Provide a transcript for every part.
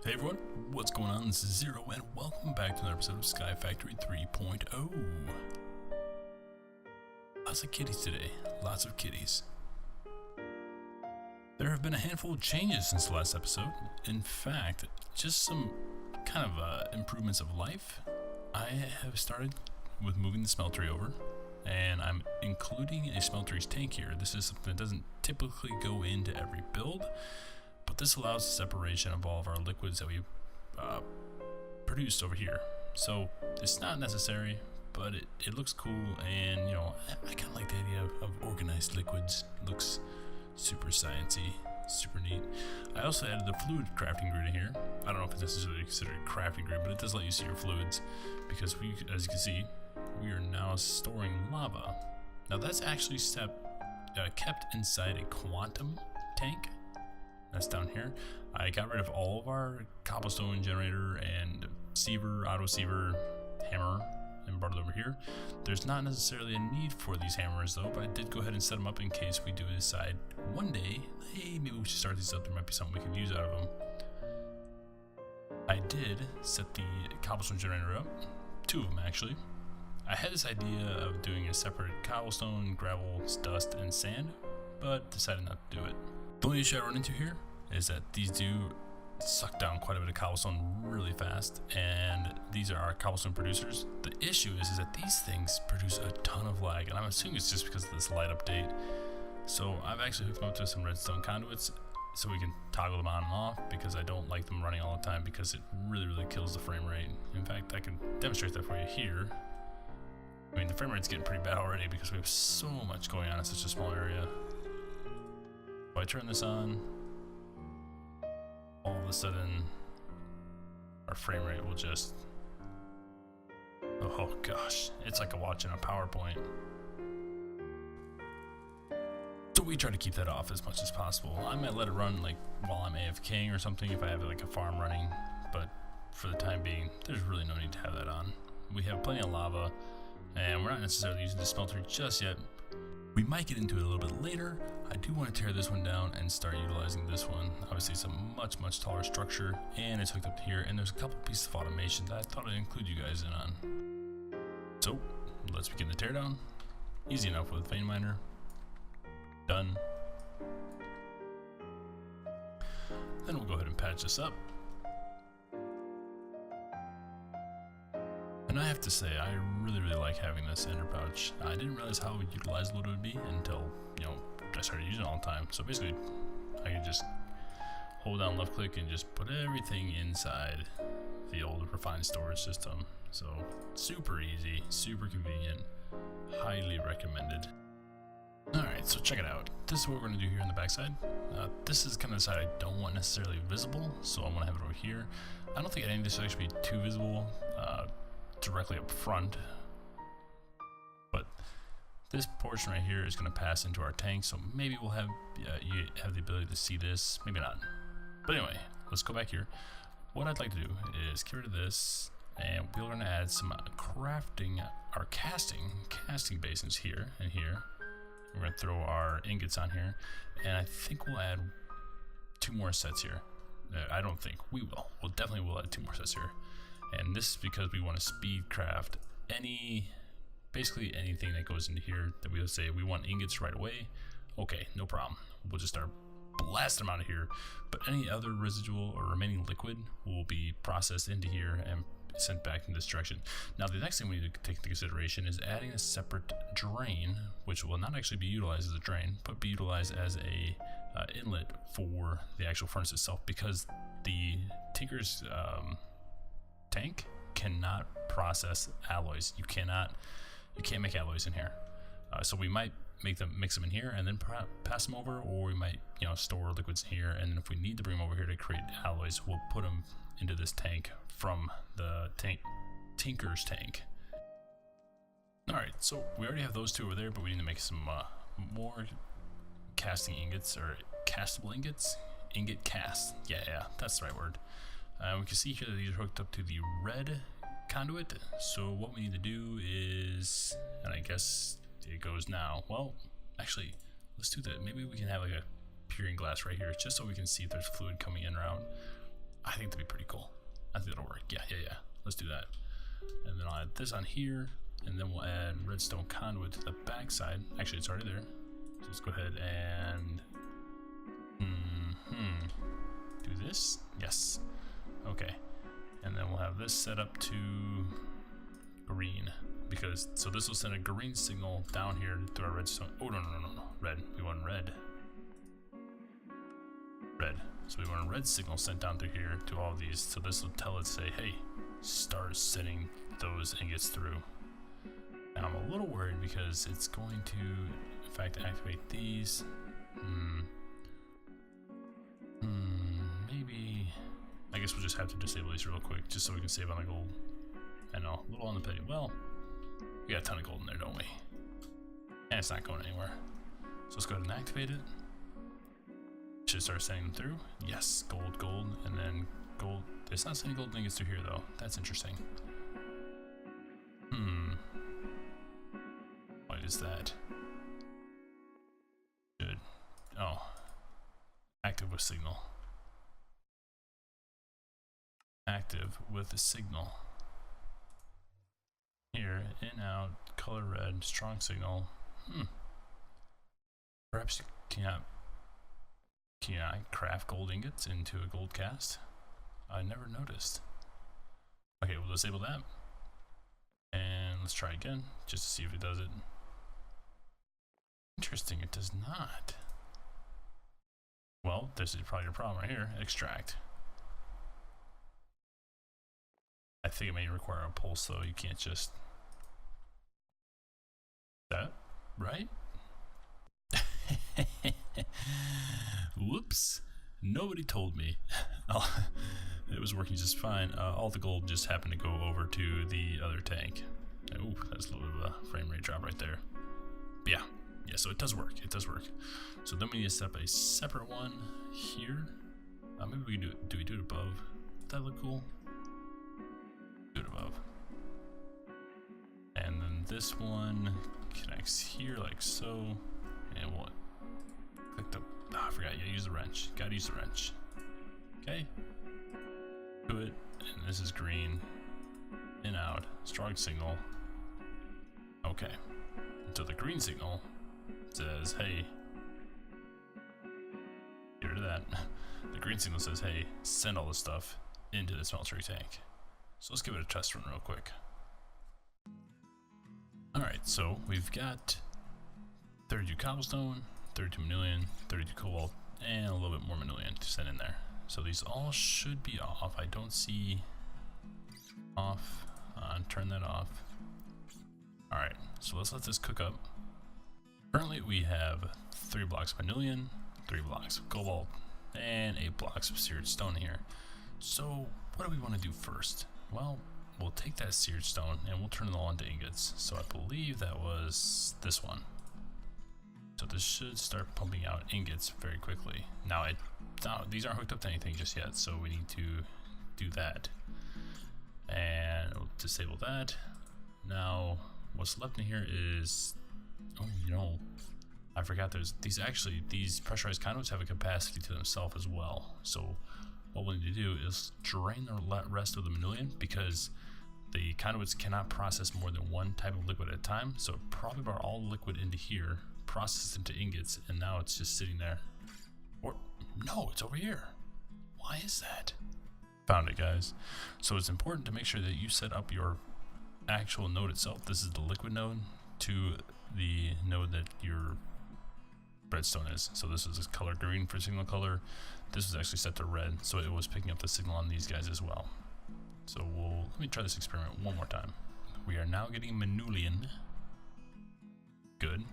Hey everyone, what's going on? This is Zero and welcome back to another episode of Skyfactory 3.0. Lots of kitties today, lots of kitties. There have been a handful of changes since the last episode. In fact, just some kind of improvements of life. I have started with moving the smeltery over, and I'm including a smeltery's tank here. This is something that doesn't typically go into every build, but this allows the separation of all of our liquids that we produced over here. So it's not necessary, but it looks cool, and you know, I kind of like the idea of organized liquids. It looks super sciencey, super neat. I also added the fluid crafting grid in here. I don't know if it's necessarily considered a crafting grid, but it does let you see your fluids, because we, as you can see, we are now storing lava. Now that's actually kept inside a quantum tank. That's down here. I got rid of all of our cobblestone generator and siever, auto siever, hammer, and brought it over here. There's not necessarily a need for these hammers though, but I did go ahead and set them up in case we do decide one day, hey, maybe we should start these up. There might be something we can use out of them. I did set the cobblestone generator up, two of them actually. I had this idea of doing a separate cobblestone, gravel, dust, and sand, but decided not to do it. The only issue I run into here is that these do suck down quite a bit of cobblestone really fast, and these are our cobblestone producers. The issue is that these things produce a ton of lag, and I'm assuming it's just because of this light update. So I've actually hooked them up to some redstone conduits so we can toggle them on and off, because I don't like them running all the time because it really kills the frame rate. In fact, I can demonstrate that for you here. I mean, the frame rate's getting pretty bad already because we have so much going on in such a small area. If I turn this on, all of a sudden our frame rate will just, oh gosh, it's like watching a PowerPoint. So we try to keep that off as much as possible. I might let it run like while I'm AFKing or something if I have like a farm running, but for the time being, there's really no need to have that on. We have plenty of lava, and we're not necessarily using the smelter just yet. We might get into it a little bit later. I do want to tear this one down and start utilizing this one. Obviously it's a much taller structure, and it's hooked up to here, and there's a couple pieces of automation that I thought I'd include you guys in on. So let's begin the teardown. Easy enough with vein miner. Done. Then we'll go ahead and patch this up. And I have to say, I really like having this ender pouch. I didn't realize how utilizable it would be until, you know, I started using it all the time. So basically, I can just hold down left click and just put everything inside the old refined storage system. So super easy, super convenient, highly recommended. Alright, so check it out. This is what we're going to do here on the backside. This is kind of the side I don't want necessarily visible, so I'm going to have it over here. I don't think any of this should actually be too visible directly up front, but this portion right here is going to pass into our tank, so maybe we'll have you have the ability to see this, maybe not. But anyway, let's go back here. What I'd like to do is get rid of this, and we're going to add some crafting, our casting basins here and here. We're going to throw our ingots on here, and I think we'll add 2 more sets here. I don't think we will. We'll definitely will add 2 more sets here. And this is because we want to speed craft basically anything that goes into here that we'll say we want ingots right away. Okay, no problem. We'll just start blasting them out of here. But any other residual or remaining liquid will be processed into here and sent back in this direction. Now the next thing we need to take into consideration is adding a separate drain, which will not actually be utilized as a drain, but be utilized as a inlet for the actual furnace itself, because the Tinker's tank cannot process alloys. You can't make alloys in here. So we might mix them in here and then pass them over, or we might, you know, store liquids in here, and then if we need to bring them over here to create alloys, we'll put them into this tank from the Tinker's tank. Alright, so we already have those 2 over there, but we need to make some more casting ingots, or castable ingots. Ingot cast. Yeah, that's the right word. We can see here that these are hooked up to the red conduit. So what we need to do is, and I guess it goes now. Well, actually, let's do that. Maybe we can have like a peering glass right here, just so we can see if there's fluid coming in and around. I think that'd be pretty cool. I think that'll work. Yeah. Let's do that. And then I'll add this on here, and then we'll add Redstone Conduit to the back side. Actually, it's already there. So let's go ahead and do this. Yes. Okay. And then we'll have this set up to green, because so this will send a green signal down here through our redstone. Oh no, red. We want red. So we want a red signal sent down through here to all of these. So this will tell it, say, hey, start sending those ingots through. Now I'm a little worried because it's going to, in fact, activate these. Maybe. I guess we'll just have to disable these real quick, just so we can save on the gold. I know, a little on the petty. Well, we got a ton of gold in there, don't we? And it's not going anywhere. So let's go ahead and activate it. Should start sending them through. Yes, gold, and then gold. It's not sending gold ingots through here though. That's interesting. What is that? Good. Oh. Active with signal. Active with the signal. Here, in, out, color red, strong signal. Perhaps can I craft gold ingots into a gold cast? I never noticed. Okay, we'll disable that. And let's try again, just to see if it does it. Interesting, it does not. Well, this is probably your problem right here. Extract. I think it may require a pulse though, you can't just... That, right? Whoops. Nobody told me. It was working just fine. All the gold just happened to go over to the other tank. Oh, that's a little bit of a frame rate drop right there. But yeah, so it does work. So then we need to set up a separate one here. Maybe we can do we do it above? Does that look cool? Do it above. And then this one connects here like so. And we'll click the, I forgot, use the wrench. Gotta use the wrench. Okay. Do it, and this is green. In, out, strong signal. Okay. So the green signal says, hey, get rid of that. The green signal says, hey, send all this stuff into the smeltery tank. So let's give it a test run real quick. Alright, so we've got 32 cobblestone, 32 manilion, 32 cobalt, and a little bit more manilion to send in there. So these all should be off. I don't see off. Turn that off. Alright, so let's let this cook up. Currently we have 3 blocks of manilion, 3 blocks of cobalt, and 8 blocks of seared stone here. So what do we want to do first? Well, we'll take that seared stone and we'll turn it all into ingots. So I believe that was this one. So this should start pumping out ingots very quickly. Now, these aren't hooked up to anything just yet, so we need to do that. And we'll disable that. Now, what's left in here is, oh, I forgot there's these pressurized conduits have a capacity to themselves as well. So what we need to do is drain the rest of the manilion, because the conduits cannot process more than one type of liquid at a time. So probably brought all the liquid into here, processed into ingots, and now it's just sitting there. Or no, it's over here. Why is that? Found it, guys. So it's important to make sure that you set up your actual node itself. This is the liquid node to the node that your redstone is. So this is color green for signal color. This was actually set to red, so it was picking up the signal on these guys as well. So let me try this experiment one more time. We are now getting manilion. Good.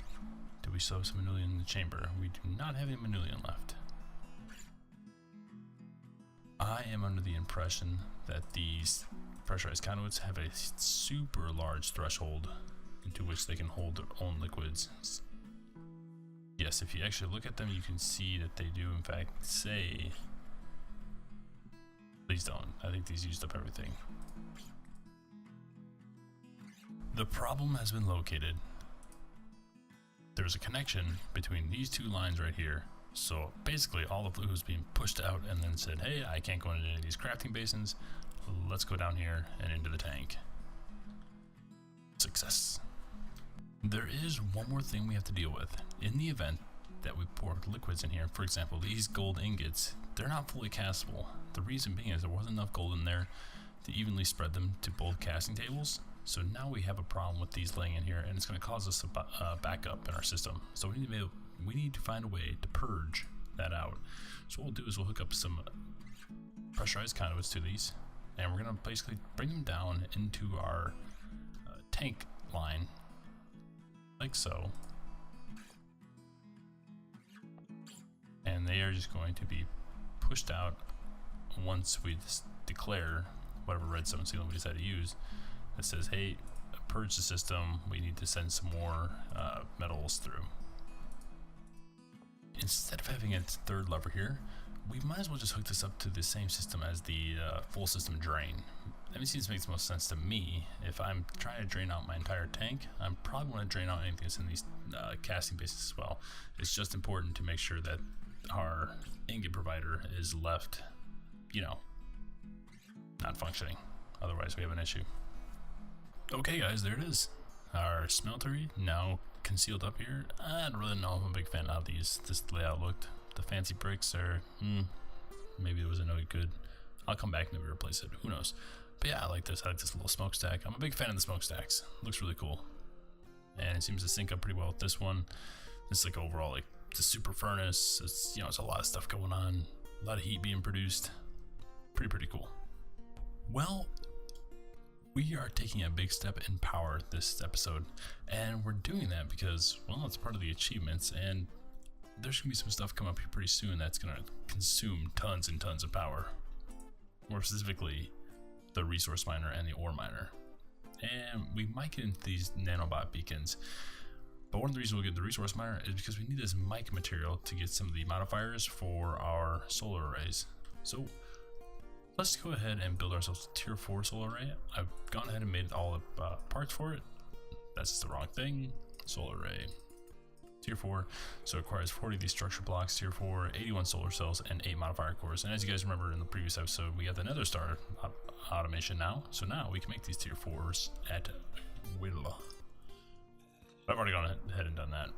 Do we still have some manilion in the chamber? We do not have any manilion left. I am under the impression that these pressurized conduits have a super large threshold into which they can hold their own liquids. Yes, if you actually look at them, you can see that they do in fact say, please don't, I think these used up everything. The problem has been located. There's a connection between these two lines right here So basically all the blue was being pushed out and then said, hey, I can't go into any of these crafting basins. Let's go down here and into the tank. Success. There is one more thing we have to deal with. In the event that we pour liquids in here, for example, these gold ingots, they're not fully castable. The reason being is there wasn't enough gold in there to evenly spread them to both casting tables. So now we have a problem with these laying in here, and it's going to cause us a backup in our system. So we need to find a way to purge that out. So what we'll do is we'll hook up some pressurized conduits to these, and we're going to basically bring them down into our tank line, like so. And they are just going to be pushed out once we declare whatever redstone signal we decide to use. That says, hey, purge the system, we need to send some more metals through. Instead of having a third lever here, we might as well just hook this up to the same system as the full system drain. That seems to make the most sense to me. If I'm trying to drain out my entire tank, I'm probably going to drain out anything that's in these casting bases as well. It's just important to make sure that our ingot provider is left, you know, not functioning. Otherwise we have an issue. Okay guys, there it is. Our smeltery now concealed up here. I don't really know if I'm a big fan of how this layout looked. The fancy bricks are, maybe it wasn't no good. I'll come back and maybe replace it, who knows. But yeah, I like this little smokestack. I'm a big fan of the smokestacks. Looks really cool. And it seems to sync up pretty well with this one. This is like overall, like, it's a super furnace. It's, you know, it's a lot of stuff going on. A lot of heat being produced. Pretty cool. Well, we are taking a big step in power this episode, and we're doing that because, well, it's part of the achievements, and there's gonna be some stuff come up here pretty soon that's gonna consume tons and tons of power. More specifically, the resource miner and the ore miner. And we might get into these nanobot beacons, but one of the reasons we'll get the resource miner is because we need this mic material to get some of the modifiers for our solar arrays. So let's go ahead and build ourselves a tier 4 solar array. I've gone ahead and made all the parts for it. That's just the wrong thing. Solar array. Tier 4, so it requires 40 of these structure blocks, tier 4, 81 solar cells, and 8 modifier cores. And as you guys remember in the previous episode, we have the nether star automation now. So now we can make these tier 4s at will. I've already gone ahead and done that.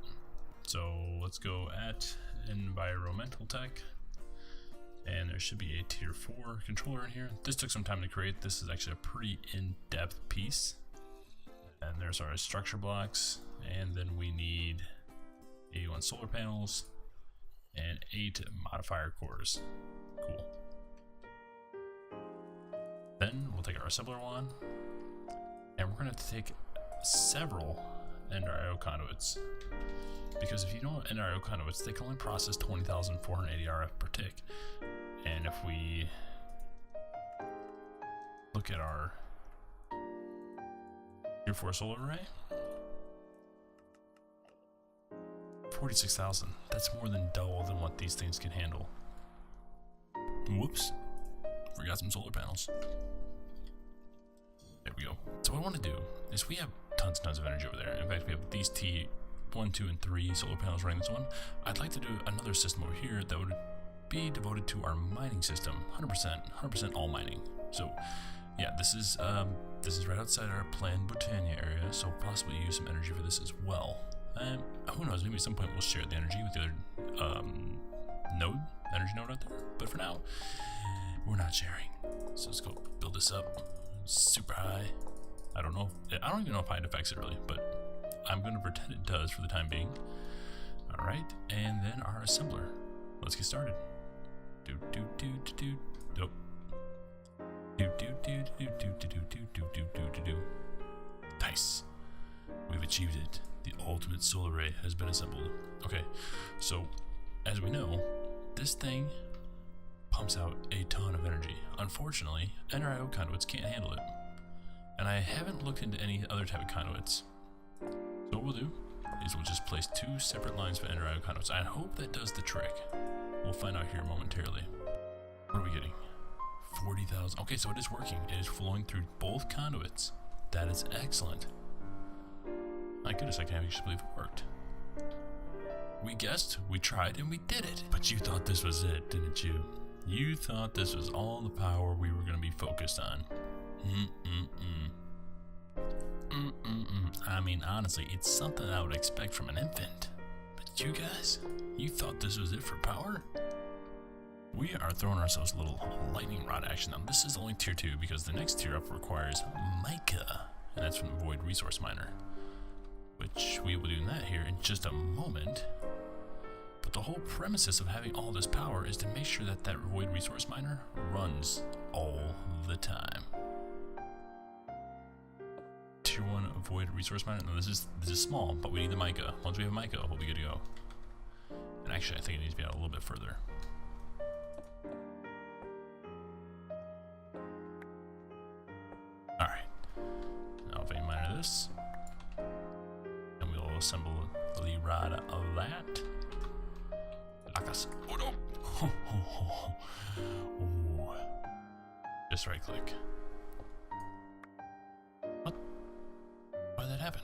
So let's go at environmental tech. And there should be a tier 4 controller in here. This took some time to create. This is actually a pretty in-depth piece. And there's our structure blocks. And then we need 81 solar panels and 8 modifier cores. Cool. Then we'll take our assembler one, and we're going to have to take several NRO conduits, because if you don't know NRO conduits, they can only process 20,480 RF per tick. And if we look at our tier 4 solar array, 46,000. That's more than double than what these things can handle. Whoops. Forgot some solar panels. There we go. So what I want to do is we have tons and tons of energy over there. In fact, we have these T1, 2, and 3 solar panels running this one. I'd like to do another system over here that would be devoted to our mining system. 100% all mining. So yeah, this is right outside our planned Botania area, so possibly use some energy for this as well. And who knows, maybe at some point we'll share the energy with the other energy node out there. But for now, we're not sharing. So let's go build this up super high. I don't even know if height affects it really, but I'm going to pretend it does for the time being. All right, and then our assembler. Let's get started. Nope. Nice. We've achieved it. The ultimate solar array has been assembled. Okay, so as we know, this thing pumps out a ton of energy. Unfortunately, NRIO conduits can't handle it. And I haven't looked into any other type of conduits. So what we'll do is we'll just place 2 separate lines for NRIO conduits. I hope that does the trick. We'll find out here momentarily. What are we getting? 40,000. Okay, so it is working. It is flowing through both conduits. That is excellent. My goodness, I can't actually believe it worked. We guessed, we tried, and we did it. But you thought this was it, didn't you? You thought this was all the power we were going to be focused on. I mean, honestly, it's something I would expect from an infant. But you guys, you thought this was it for power? We are throwing ourselves a little lightning rod action. Now, this is only tier 2 because the next tier up requires mica, and that's from the Void Resource Miner, which we will do that here in just a moment. But the whole premises of having all this power is to make sure that that Void Resource Miner runs all the time. Tier 1 Void Resource Miner. Now, this is small, but we need the mica. Once we have mica, we'll be good to go. And actually, I think it needs to be out a little bit further. Alright. Now if I miner this, and we'll assemble the rod of that. Lock us. Oh no! Ooh. Just right click. What? Why did that happen?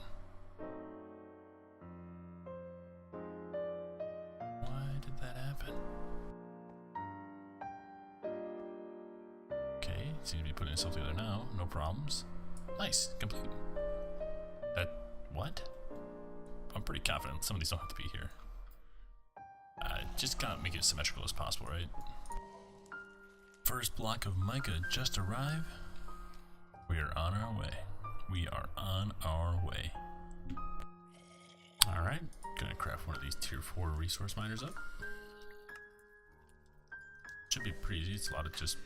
Why did that happen? Okay, seems to be putting itself together now. No problems. Nice, complete. What? I'm pretty confident some of these don't have to be here. Just gotta make it as symmetrical as possible, right? First block of mica just arrived. We are on our way. We are on our way. Alright, gonna craft one of these tier 4 resource miners up. Should be pretty easy, it's a lot of just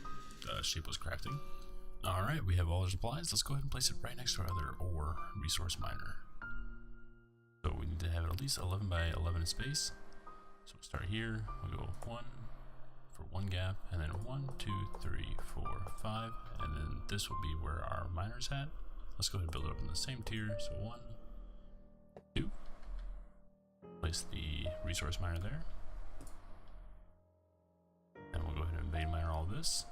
shapeless crafting. Alright, we have all our supplies. Let's go ahead and place it right next to our other ore resource miner. So we need to have at least 11 by 11 in space. So we'll start here, we'll go 1 for 1 gap, and then 1, 2, 3, 4, 5, and then this will be where our miner's at. Let's go ahead and build it up in the same tier. So 1, 2, place the resource miner there. And we'll go ahead and invade miner all of this.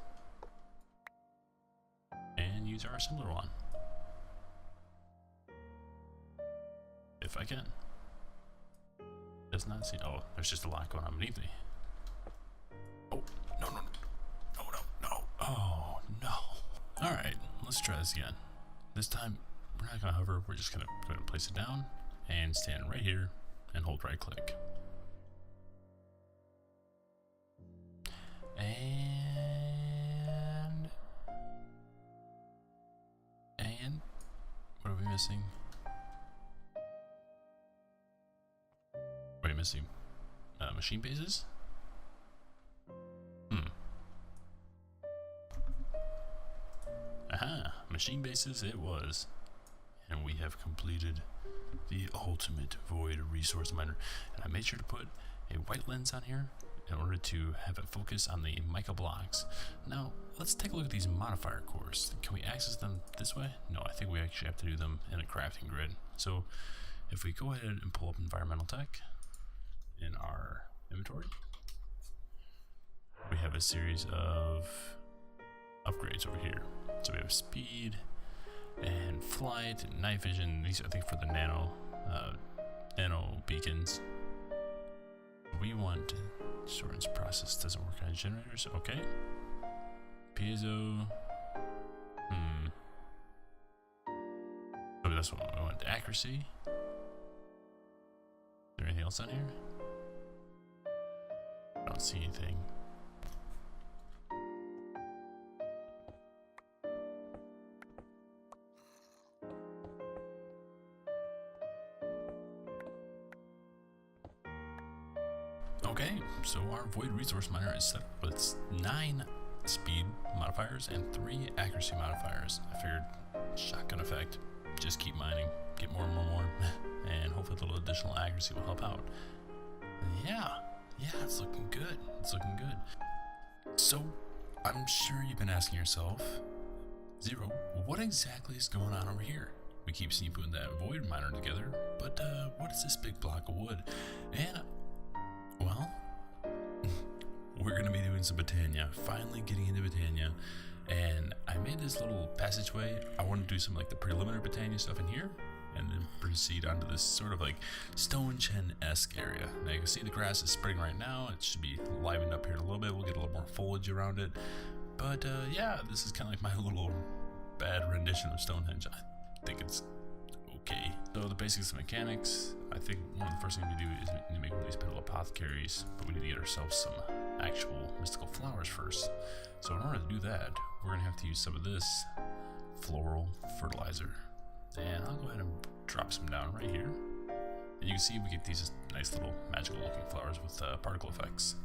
And use our assembler wand. If I can. Does not see. Oh, there's just a lot going on beneath me. Oh, no. Oh, no. Alright, let's try this again. This time, we're not going to hover. We're just going to go ahead and place it down and stand right here and hold right click. And what are we missing? What are we missing? Machine bases? Aha, machine bases it was. And we have completed the ultimate void resource miner. And I made sure to put a white lens on here in order to have it focus on the mica blocks. Now, let's take a look at these modifier cores. Can we access them this way? No, I think we actually have to do them in a crafting grid. So if we go ahead and pull up environmental tech in our inventory, we have a series of upgrades over here. So we have speed and flight and night vision. These I think for the nano beacons. We want shortens process doesn't work on generators. Okay. Piezo. So that's what we want. Accuracy. Is there anything else on here? I don't see anything. Okay, so our void resource miner is set with 9 speed modifiers and 3 accuracy modifiers. I figured shotgun effect, just keep mining, get more and more, and hopefully a little additional accuracy will help out. Yeah, it's looking good. It's looking good. So, I'm sure you've been asking yourself, Zero, what exactly is going on over here? We keep seeing putting that void miner together, but what is this big block of wood? And well, we're going to be doing some Botania, finally getting into Botania, and I made this little passageway. I want to do some like the preliminary Botania stuff in here, and then proceed onto this sort of like Stonehenge-esque area. Now you can see the grass is spreading right now. It should be livened up here a little bit. We'll get a little more foliage around it. But yeah, this is kind of like my little bad rendition of Stonehenge. I think it's okay. So the basics of mechanics, I think one of the first things we do is we need to make one of these petal apothecaries, but we need to get ourselves some actual mystical flowers first. So in order to do that, we're going to have to use some of this floral fertilizer. And I'll go ahead and drop some down right here. And you can see we get these nice little magical looking flowers with particle effects.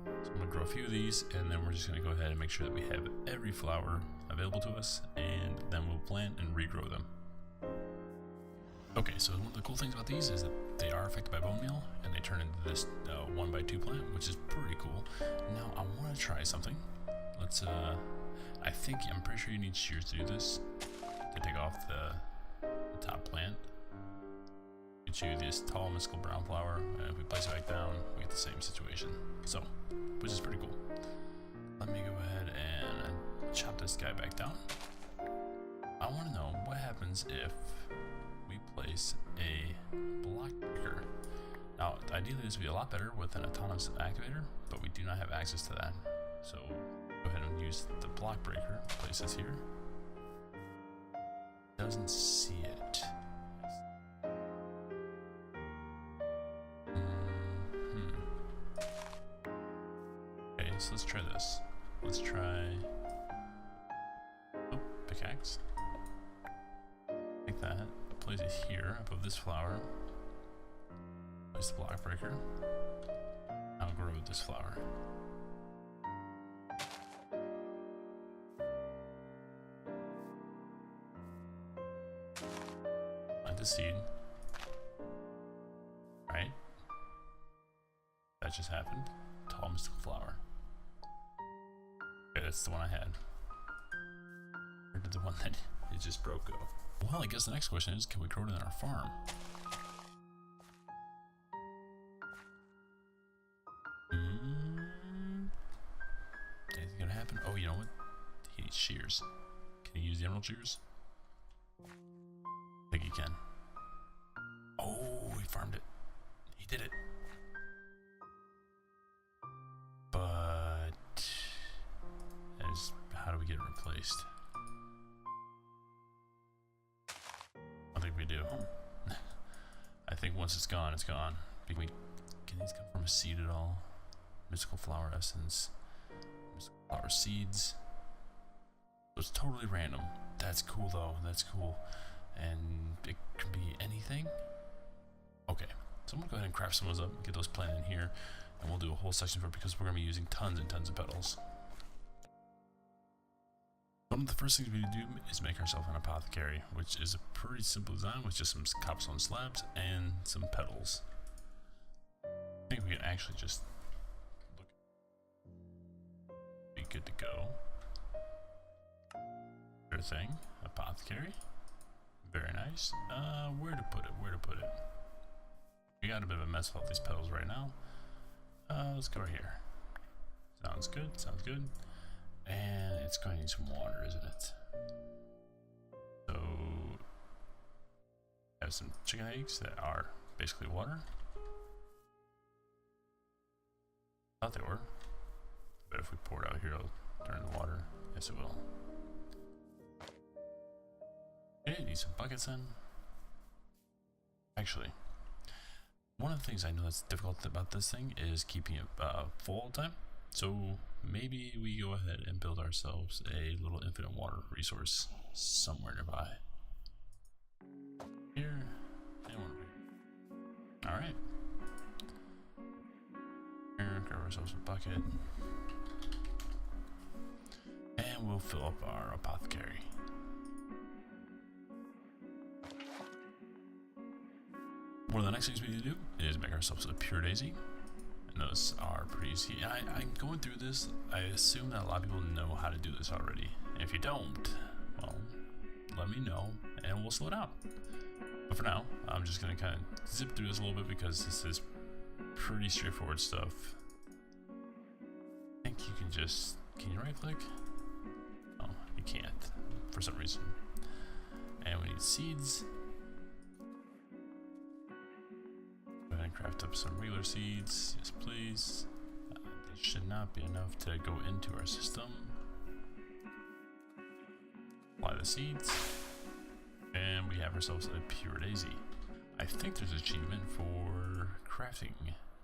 So I'm going to grow a few of these, and then we're just going to go ahead and make sure that we have every flower available to us, and then we'll plant and regrow them. Okay, so one of the cool things about these is that they are affected by bone meal, and they turn into this 1x2 plant, which is pretty cool. Now I want to try something. Let's I'm pretty sure you need shears to do this, to take off the top plant. Get you this tall mystical brown flower, and if we place it back down, we get the same situation. So, which is pretty cool. Let me go ahead and chop this guy back down. I want to know what happens if we place a block breaker. Now, ideally this would be a lot better with an autonomous activator, but we do not have access to that. So, go ahead and use the block breaker, place this here. Doesn't see it. Okay, so let's try this. Let's try pickaxe. Like that. Place it here above this flower. Place the block breaker. I'll grow this flower. Plant the seed. Right? That just happened. Tall mystical flower. Okay, that's the one I had. Or did the one that it just broke go? Well, I guess the next question is, can we grow it in our farm? Anything gonna happen? Oh, you know what? He needs shears. Can he use the emerald shears? I think he can. Oh, he farmed it. He did it. But how do we get it replaced? I think we do. I think once it's gone, it's gone. Can these come from a seed at all? Mystical flower essence. Mystical flower seeds. So it's totally random. That's cool though. That's cool. And it could be anything. Okay. So I'm gonna go ahead and craft some of those up, get those planted in here, and we'll do a whole section for it because we're gonna be using tons and tons of petals. One of the first things we do is make ourselves an apothecary, which is a pretty simple design with just some cobblestone slabs and some petals. I think we can actually just be good to go. Sure thing, apothecary. Very nice. Where to put it? We got a bit of a mess with all these petals right now. Let's go right here. Sounds good, sounds good. And it's going to need some water, isn't it? So, I have some chicken eggs that are basically water. Thought they were. But if we pour it out here, it'll turn into water. Yes, it will. Okay, need some buckets in. Actually, one of the things I know that's difficult about this thing is keeping it full all the time. So maybe we go ahead and build ourselves a little infinite water resource somewhere nearby. Here, and one over here. Alright. Here, grab ourselves a bucket. And we'll fill up our apothecary. One of the next things we need to do is make ourselves a pure daisy. And those are pretty easy. I'm going through this. I assume that a lot of people know how to do this already. And if you don't, well, let me know and we'll slow down. But for now, I'm just going to kind of zip through this a little bit because this is pretty straightforward stuff. I think you can you right click? Oh, you can't for some reason. And we need seeds. Go ahead and craft up some regular seeds. Yes, please. They should not be enough to go into our system. Apply the seeds. And we have ourselves a pure daisy. I think there's an achievement for crafting.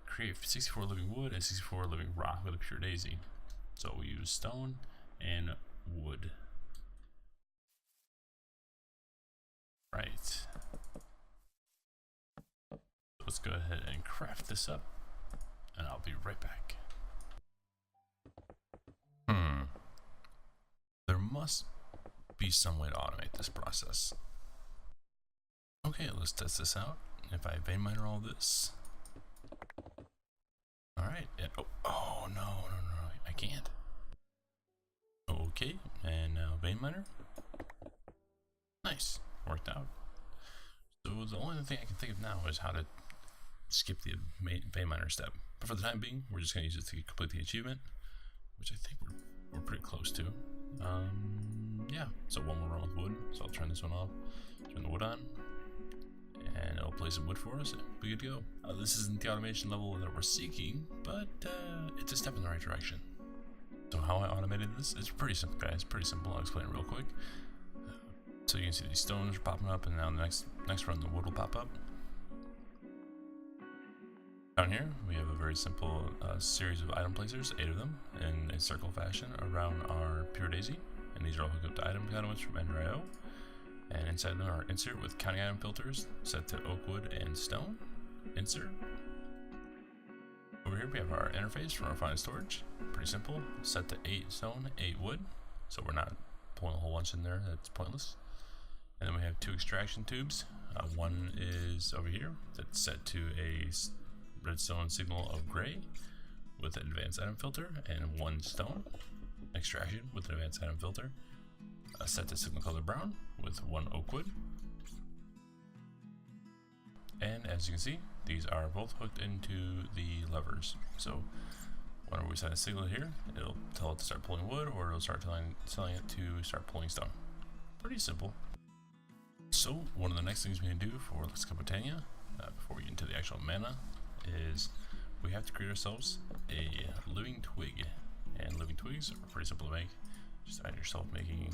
Create 64 living wood and 64 living rock with a pure daisy. So we use stone and wood. Right. Let's go ahead and craft this up, and I'll be right back. There must be some way to automate this process. Okay, let's test this out. If I vein miner all this. Alright, oh no, I can't. Okay, and now vein miner. Nice, worked out. So the only thing I can think of now is how to skip the vein miner step. But for the time being, we're just going to use it to complete the achievement, which I think we're pretty close to. Yeah, so one more run with wood, so I'll turn this one off, turn the wood on, and it'll play some wood for us, and we're good to go. This isn't the automation level that we're seeking, but it's a step in the right direction. So how I automated this is pretty simple, guys, pretty simple. I'll explain it real quick. So you can see these stones are popping up, and now the next run the wood will pop up. Down here we have a very simple series of item placers, 8 of them, in a circle fashion around our pure daisy, and these are all hooked up to item conduits from Ender.io. And inside them are insert with counting item filters set to oak, wood, and stone. Insert. Over here we have our interface from our refined storage. Pretty simple, set to 8 stone, 8 wood, so we're not pulling a whole bunch in there, that's pointless. And then we have 2 extraction tubes. One is over here that's set to a redstone signal of gray with an advanced item filter, and 1 stone extraction with an advanced item filter set to signal color brown with 1 oak wood. And as you can see, these are both hooked into the levers. So whenever we set a signal here, it'll tell it to start pulling wood, or it'll start telling it to start pulling stone. Pretty simple. So one of the next things we can do for Let's Go Botania, before we get into the actual mana, is we have to create ourselves a living twig. And living twigs are pretty simple to make. Just find yourself making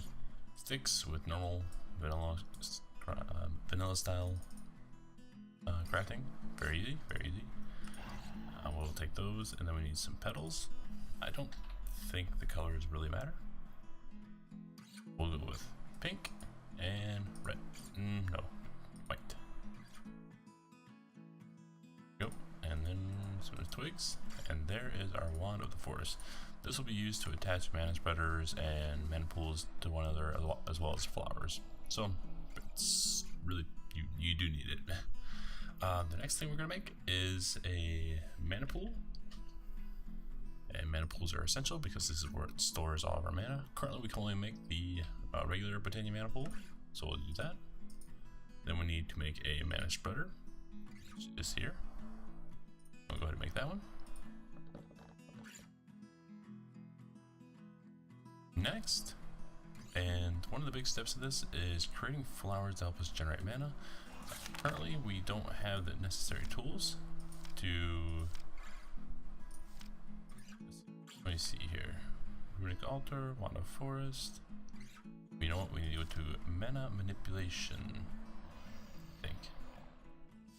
sticks with normal vanilla style crafting. Very easy, very easy. We'll take those, and then we need some petals. I don't think the colors really matter. We'll go with pink and red. No, white. Go, and then some twigs, and there is our wand of the forest. This will be used to attach mana spreaders and mana pools to one another, as well as flowers. So it's really, you do need it. The next thing we're gonna make is a mana pool, and mana pools are essential because this is where it stores all of our mana. Currently we can only make the regular Botania mana pool, so we'll use that. Then we need to make a mana spreader, which is here. We'll go ahead and make that one. Next, and one of the big steps of this is creating flowers to help us generate mana. Currently we don't have the necessary tools to, let me see here, Runic Altar, Wand of Forest. You know what, we need to go to mana manipulation, I think.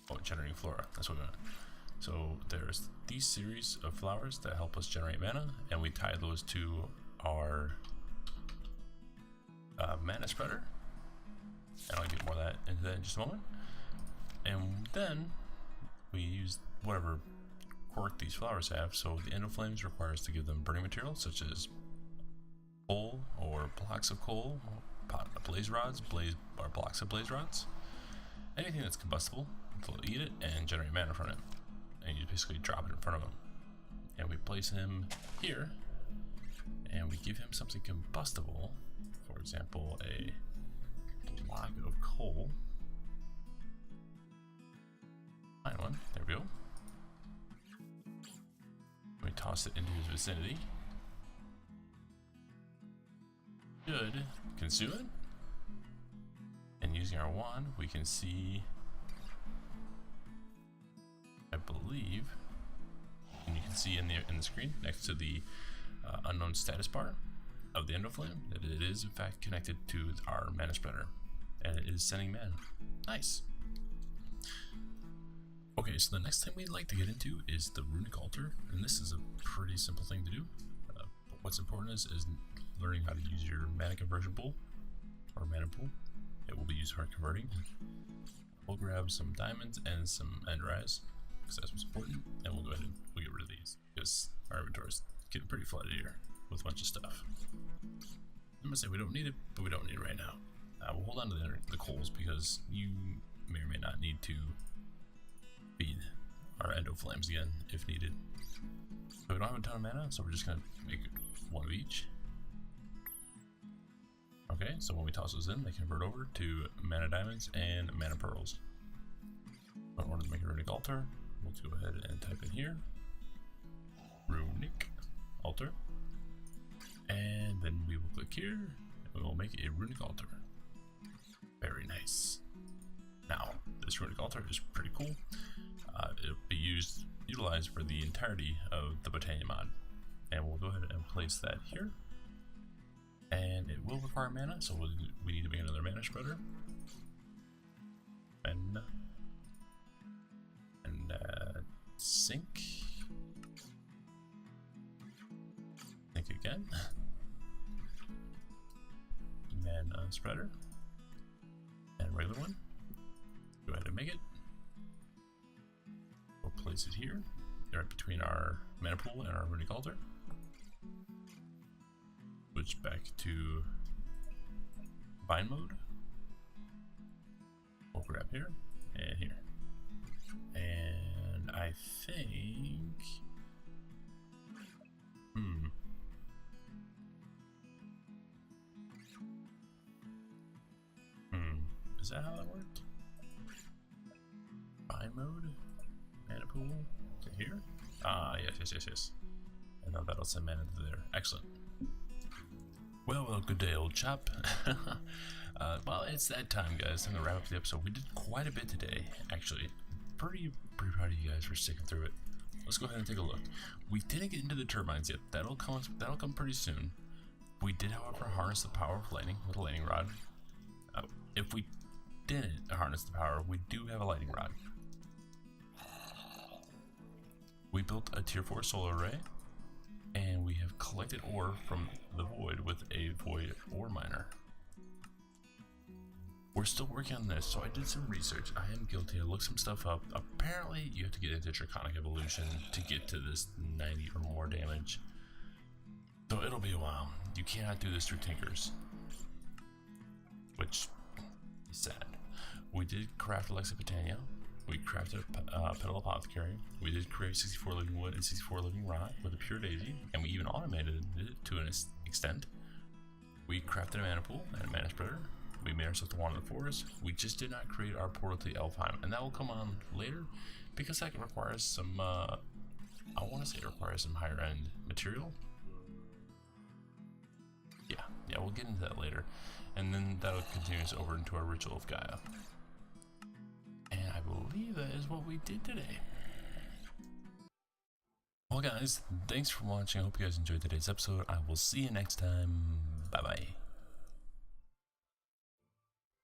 Oh, generating flora, that's what we want. So there's these series of flowers that help us generate mana, and we tie those to our mana spreader, and I'll get more of that into that in just a moment. And then we use whatever quirk these flowers have. So the Endo Flames requires to give them burning material, such as coal or blocks of coal, blaze rods, or blocks of blaze rods. Anything that's combustible, they'll eat it and generate mana from it. And you basically drop it in front of him. And we place him here, and we give him something combustible. For example, a block of coal. Find one, there we go. We toss it into his vicinity. Should consume it. And using our wand, we can see, I believe, and you can see in the screen next to the unknown status bar of the Endoflame that it is in fact connected to our mana spreader, and it is sending mana. Nice. Okay, so the next thing we'd like to get into is the Runic Altar, and this is a pretty simple thing to do. But what's important is learning how to use your mana conversion pool, or mana pool. It will be used for converting. We'll grab some diamonds and some enderise, because that's what's important, and we'll go ahead and we'll get rid of these, because our inventory is getting pretty flooded here with a bunch of stuff. I'm gonna say we don't need it, but we don't need it right now. We'll hold on to the coals, because you may or may not need to feed our endo flames again if needed. So we don't have a ton of mana, so we're just gonna make one of each. Okay, so when we toss those in, they convert over to mana diamonds and mana pearls. In order to make a Runic Altar, we'll go ahead and type in here Runic Altar, and then we will click here and we will make a Runic Altar. Very nice. Now, this Runic Altar is pretty cool. It'll be utilized for the entirety of the Botania mod, and we'll go ahead and place that here. And it will require mana, so we need to make another mana spreader. And sink again. Mana spreader and regular one. Go ahead and make it. We'll place it here, right between our mana pool and our Runic Altar. Switch back to bind mode. We'll grab here and here. And I think is that how that worked? Bind mode, mana pool to here. Ah, yes. And now that'll send mana to there. Excellent. Well, good day, old chap. Well, it's that time, guys. I'm gonna wrap up the episode. We did quite a bit today, actually. Pretty proud of you guys for sticking through it. Let's go ahead and take a look. We didn't get into the turbines yet. That'll come pretty soon. We did, however, harness the power of lightning with a lightning rod. If we didn't harness the power, we do have a lightning rod. We built a tier 4 solar array, and we have collected ore from the void with a void ore miner. We're still working on this, so I did some research. I am guilty. I looked some stuff up. Apparently, you have to get into Draconic Evolution to get to this 90 or more damage. So it'll be a while. You cannot do this through Tinkers, which is sad. We did craft Alexa Botania. We crafted a Petal Apothecary. We did create 64 living wood and 64 living rot with a pure daisy, and we even automated it to an extent. We crafted a mana pool and a mana spreader. We made ourselves the Wand of the Forest. We just did not create our portal to Elfheim, and that will come on later because that requires some, I want to say it requires some higher end material. Yeah, we'll get into that later. And then that'll continue us over into our Ritual of Gaia. And I believe that is what we did today. Well guys, thanks for watching. I hope you guys enjoyed today's episode. I will see you next time. Bye bye.